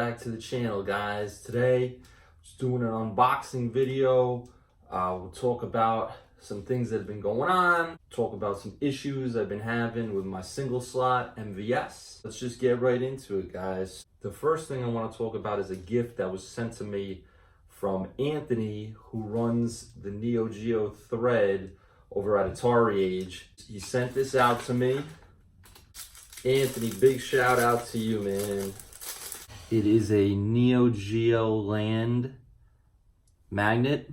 back to the channel, guys. Today, just doing an unboxing video. We'll talk about some things that have been going on, talk about some issues I've been having with my single slot MVS. Let's just get right into it, guys. The first thing I want to talk about is a gift that was sent to me from Anthony, who runs the Neo Geo thread over at Atari Age. He sent this out to me. Anthony, big shout out to you, man. It is a Neo Geo land magnet,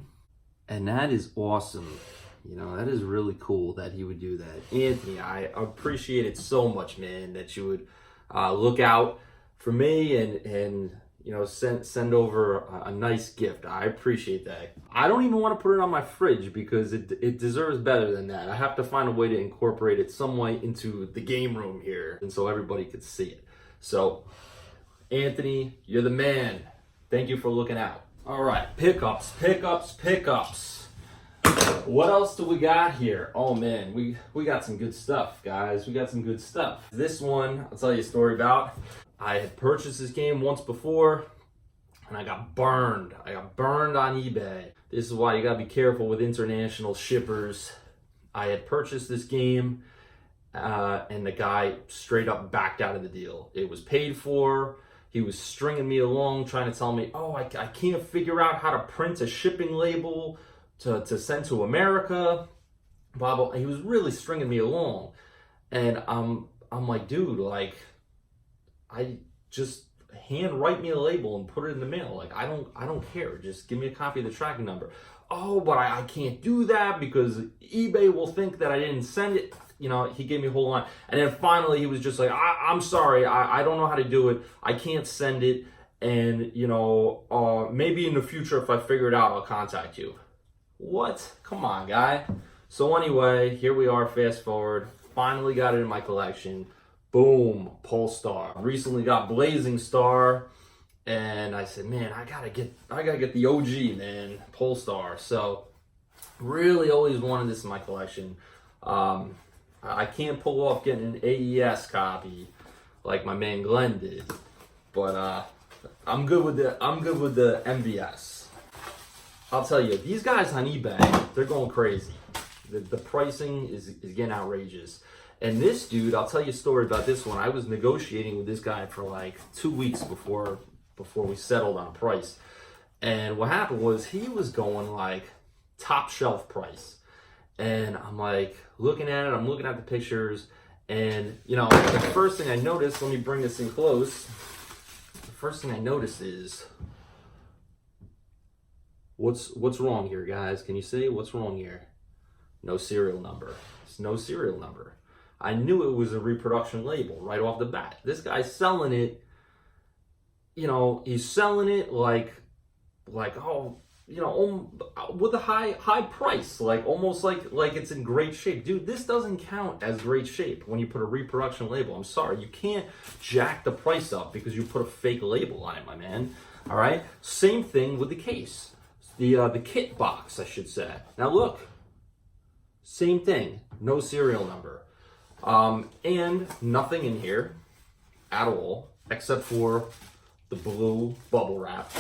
and that is awesome. You know, that is really cool that he would do that. Anthony, I appreciate it so much, man, that you would look out for me and you know, send over a nice gift. I appreciate that. I don't even want to put it on my fridge because it deserves better than that. I have to find a way to incorporate it some way into the game room here, and so everybody could see it. So, Anthony, you're the man. Thank you for looking out. All right, pickups. What else do we got here? Oh man, we got some good stuff, guys. We got some good stuff. This one, I'll tell you a story about. I had purchased this game once before, and I got burned. I got burned on eBay. This is why you gotta be careful with international shippers. I had purchased this game, and the guy straight up backed out of the deal. It was paid for. He was stringing me along, trying to tell me, oh, I can't figure out how to print a shipping label to send to America, blah, blah. He was really stringing me along. And I'm like, dude, like, I just write me a label and put it in the mail. Like, I don't care. Just give me a copy of the tracking number. Oh, but I can't do that because eBay will think that I didn't send it. You know, he gave me a whole line. And then finally he was just like, I'm sorry, I don't know how to do it. I can't send it. And, you know, maybe in the future if I figure it out, I'll contact you. What? Come on, guy. So anyway, here we are, fast forward. Finally got it in my collection. Boom, Polestar. Recently got Blazing Star. And I said, man, I gotta get the OG, man, Polestar. So really always wanted this in my collection. I can't pull off getting an AES copy like my man Glenn did, but I'm good with the MVS. I'll tell you, these guys on eBay, they're going crazy. The pricing is getting outrageous. And this dude, I'll tell you a story about this one. I was negotiating with this guy for like 2 weeks before we settled on a price. And what happened was he was going like top shelf price. And I'm like looking at it, I'm looking at the pictures, and you know, the first thing I noticed, let me bring this in close. The first thing I noticed is, what's wrong here, guys? Can you see what's wrong here? No serial number. It's no serial number. I knew it was a reproduction label right off the bat. This guy's selling it, you know, he's selling it like, oh, you know, with a high price, like almost like it's in great shape. Dude, this doesn't count as great shape when you put a reproduction label. I'm sorry, you can't jack the price up because you put a fake label on it, my man. All right, same thing with the case, the kit box, I should say. Now look, same thing, no serial number, and nothing in here at all except for the blue bubble wrap.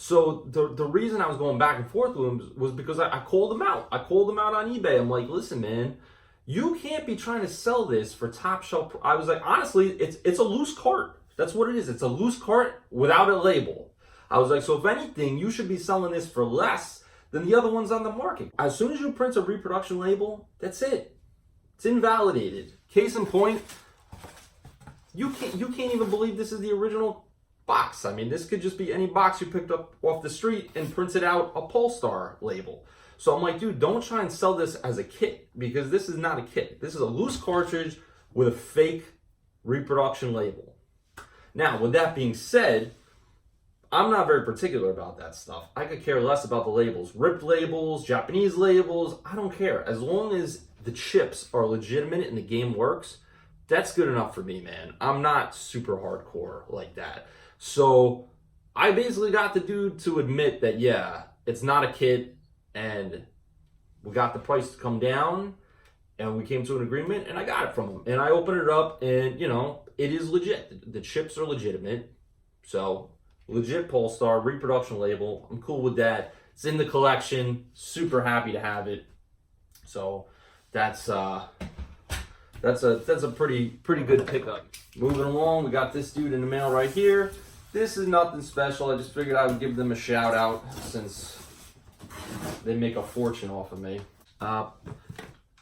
So the reason I was going back and forth with him was because I called him out. I called him out on eBay. I'm like, listen, man, you can't be trying to sell this for top shelf. I was like, honestly, it's a loose cart. That's what it is. It's a loose cart without a label. I was like, so if anything, you should be selling this for less than the other ones on the market. As soon as you print a reproduction label, that's it. It's invalidated. Case in point, you can't even believe this is the original box. I mean, this could just be any box you picked up off the street and printed out a Polestar label. So I'm like, dude, don't try and sell this as a kit because this is not a kit. This is a loose cartridge with a fake reproduction label. Now, with that being said, I'm not very particular about that stuff. I could care less about the labels. Ripped labels, Japanese labels, I don't care. As long as the chips are legitimate and the game works, that's good enough for me, man. I'm not super hardcore like that. So I basically got the dude to admit that, yeah, it's not a kit, and we got the price to come down, and we came to an agreement, and I got it from him. And I opened it up, and, you know, it is legit. The chips are legitimate. So legit Polestar, reproduction label. I'm cool with that. It's in the collection. Super happy to have it. So that's a pretty good pickup. Moving along, we got this dude in the mail right here. This is nothing special. I just figured I would give them a shout out since they make a fortune off of me.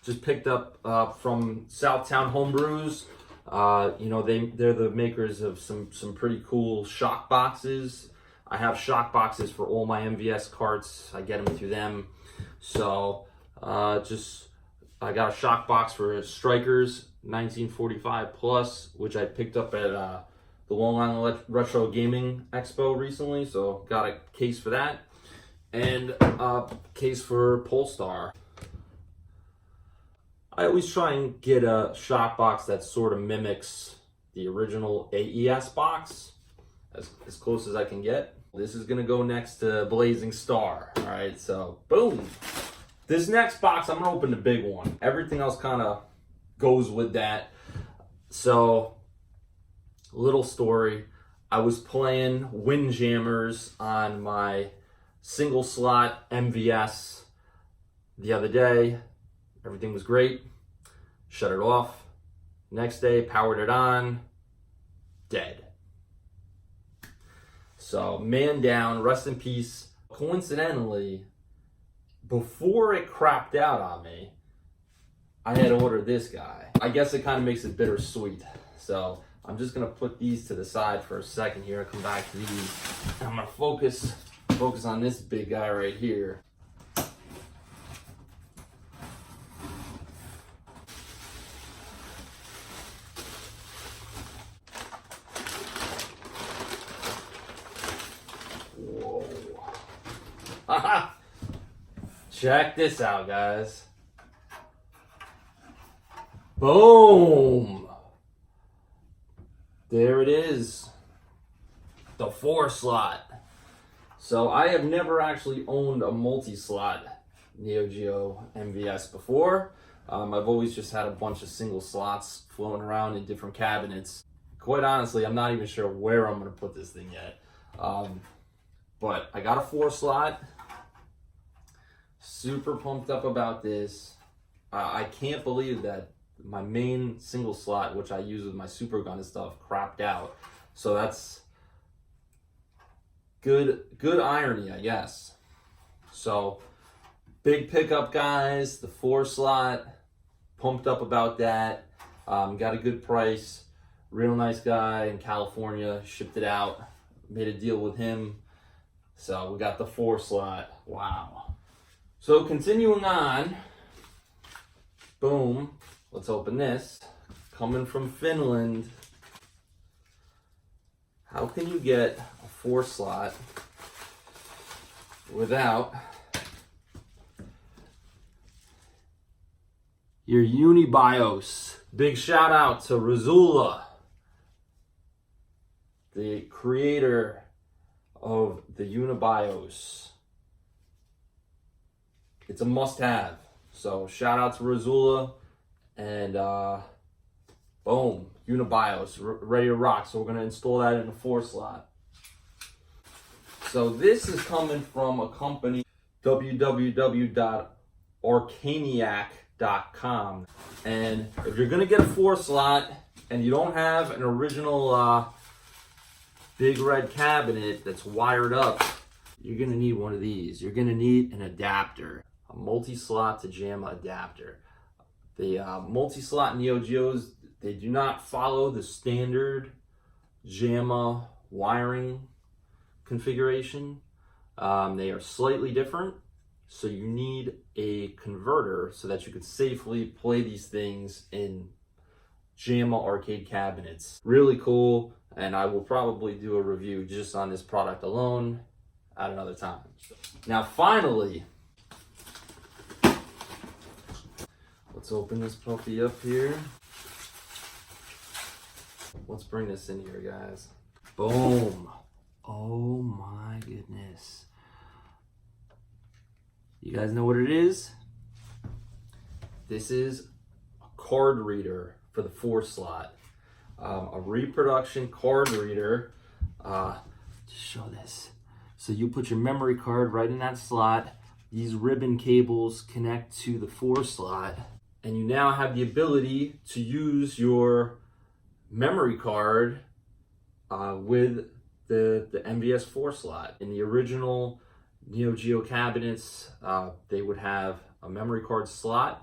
Just picked up from Southtown Homebrews. You know, they're the makers of some pretty cool shock boxes. I have shock boxes for all my MVS carts. I get them through them. So I got a shock box for Strikers 1945 Plus, which I picked up at the Long Island Retro Gaming Expo recently. So got a case for that, and a case for Polestar. I always try and get a shock box that sort of mimics the original AES box, as close as I can get. This is gonna go next to Blazing Star. All right, so boom. This next box, I'm gonna open the big one. Everything else kind of goes with that. So, little story. I was playing Windjammers on my single slot MVS the other day. Everything was great. Shut it off. Next day, powered it on. Dead. So, man down, rest in peace. Coincidentally, before it crapped out on me, I had ordered this guy. I guess it kind of makes it bittersweet. So, I'm just gonna put these to the side for a second here and come back to these. I'm gonna focus on this big guy right here. Whoa. Check this out, guys. Boom. There it is. The 4-slot. So I have never actually owned a multi-slot Neo Geo MVS before. I've always just had a bunch of single slots floating around in different cabinets. Quite honestly, I'm not even sure where I'm going to put this thing yet. But I got a 4-slot. Super pumped up about this. I can't believe that my main single slot, which I use with my super gun and stuff, crapped out. So that's good irony, I guess. So big pickup, guys. The 4-slot. Pumped up about that. Got a good price. Real nice guy in California. Shipped it out. Made a deal with him. So we got the 4-slot. Wow. So continuing on. Boom. Let's open this. Coming from Finland. How can you get a 4-slot without your Unibios? Big shout out to Razula, the creator of the Unibios. It's a must-have. So shout out to Razula, and boom, Unibios, ready to rock. So we're gonna install that in the 4-slot. So this is coming from a company, www.arcaniac.com. And if you're gonna get a 4-slot and you don't have an original big red cabinet that's wired up, you're gonna need one of these. You're gonna need an adapter, a multi-slot to JAMA adapter. The multi-slot Neo Geos, they do not follow the standard JAMA wiring configuration. They are slightly different, so you need a converter so that you could safely play these things in JAMA arcade cabinets. Really cool, and I will probably do a review just on this product alone at another time. Now finally, let's open this puppy up here. Let's bring this in here, guys. Boom. Oh my goodness. You guys know what it is? This is a card reader for the 4-slot. A reproduction card reader. Just show this. So you put your memory card right in that slot. These ribbon cables connect to the 4 slot, and you now have the ability to use your memory card with the MVS 4 slot. In the original Neo Geo cabinets, they would have a memory card slot.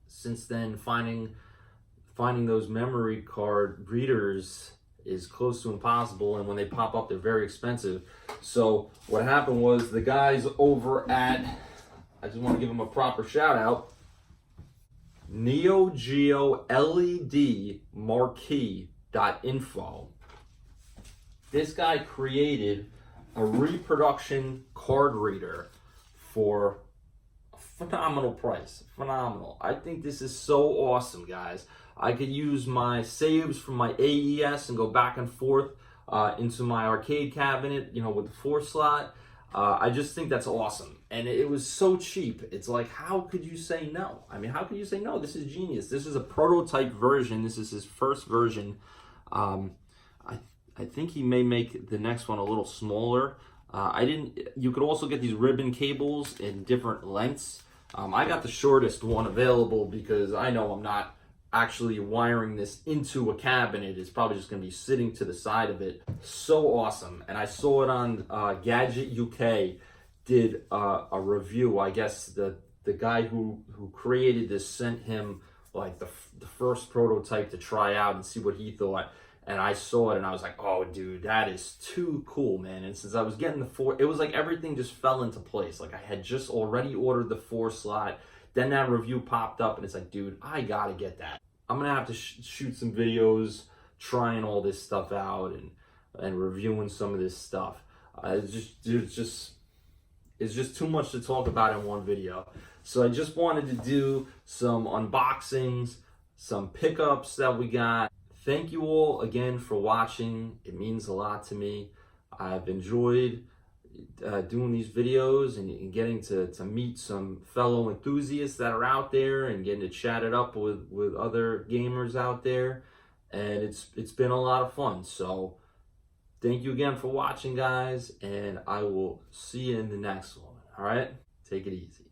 Since then, finding those memory card readers is close to impossible, and when they pop up, they're very expensive. So what happened was the guys over at, I just want to give them a proper shout out, Neo Geo LED Marquee.info. This guy created a reproduction card reader for a phenomenal price. Phenomenal. I think this is so awesome, guys. I could use my saves from my AES and go back and forth into my arcade cabinet, you know, with the 4 slot. I just think that's awesome. And it was so cheap. It's like, how could you say no? I mean, how could you say no? This is genius. This is a prototype version. This is his first version. I think he may make the next one a little smaller. You could also get these ribbon cables in different lengths. I got the shortest one available because I know I'm not actually wiring this into a cabinet. It's probably just going to be sitting to the side of it. So awesome. And I saw it on Gadget UK did a review. I guess the guy who created this sent him like the first prototype to try out and see what he thought. And I saw it and I was like, oh dude, that is too cool, man. And since I was getting the 4, it was like everything just fell into place. Like I had just already ordered the 4 slot. Then that review popped up and it's like, dude, I gotta get that. I'm gonna have to shoot some videos trying all this stuff out and reviewing some of this stuff. It's just too much to talk about in one video. So I just wanted to do some unboxings, some pickups that we got. Thank you all again for watching. It means a lot to me. I've enjoyed doing these videos and getting to meet some fellow enthusiasts that are out there and getting to chat it up with other gamers out there. And it's been a lot of fun. So thank you again for watching, guys, and I will see you in the next one. All right? Take it easy.